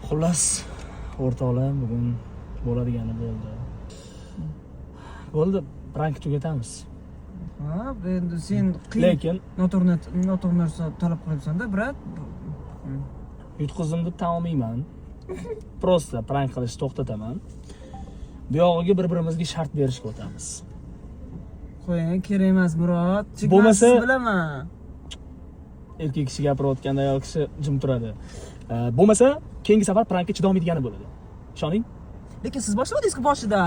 Xullas, o'rtoqlar, bugun bo'ladigani bo'ldi. Bo'ldi, prank tugatamiz. Ha, endi sen Lekin noto'g'ri narsa talab qilyapsan-da, brat. yutqizdim deb tan olmayman. Prosta prank qilishni to'xtataman. Bu yog'iga bir-birimizga shart berishga o'tamiz. Qo'ying, kerak emas, Murod. Bo'lmasa bilaman. erkak kishi gapirayotganda ayol kishi jim turadi. Bo'lmasa keyingi safar prankka chidolmaydigani bo'ladi. Ishoning? Lekin siz boshladingiz-ku boshida.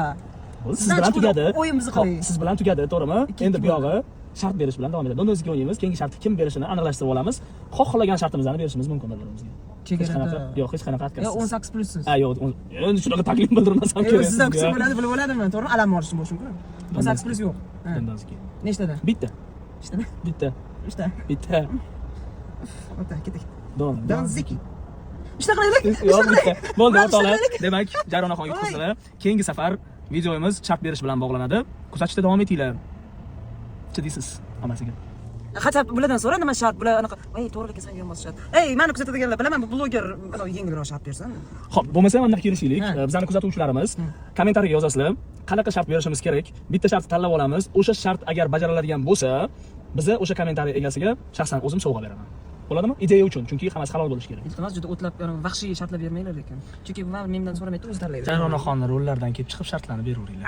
Siz bilan tugadi. O'yinimizni qiling. Siz bilan tugadi, to'g'rimi? Endi bu yog'i shart berish bilan davom etadi. Do'stizga o'ynaymiz. Keyingi shartni kim berishini aniqlashtirib olamiz. Xohlagan shartimizni berishimiz mumkin bir-birimizga. Yo'q, hech qanaqa Yo, atkassiz. 18 plussiz. Yo'q, endi shunaqa taklif bildirmasam kerak. Sizdan qisqa bo'ladi, bilib oladimi? To'g'ri, alam olishim bo'lishi mumkin. 18 plus yo'q. Nechtada? Bitta. Nechtada? Bitta. Uchta. Bitta. O'ta, keting. Donziki. Ishta qilaylik. Yo'q, bitta. Bo'ldi, o'rtoqlar. Demak, Jaronaxon yutqizdi. Keyingi safar videomiz shart berish bilan bog'lanadi. Kuzatishda davom etinglar. Nima deysiz hammasiga? Qachon bulardan so'ra, nima shart bular anaqa. Ey, to'g'rilikka san yonmas shart. Ey, meni kuzatadiganlar bilaman, bu bloger yengilroq shart bersin. Xo'p, bo'lmasa mana kelishaylik. Bizning kuzatuvchilarimiz kommentariyaga yozasizlar. Qanaqa shart berishimiz kerak? Bitta shart tanlab olamiz. O'sha shart agar bajariladigan bo'lsa, biza o'sha kommentariy egasiga shaxsan o'zim sovg'a beraman. Bo'ladimi? Ideya uchun, chunki hammasi halol bo'lishi kerak. Iltimos, juda o'tlab, vahshiy shartlar bermanglar lekin. Chunki mendan so'ramaydi, o'zi tanlaydi. Jaronaxonni rollaridan kelib chiqib shartlarni beraveringlar.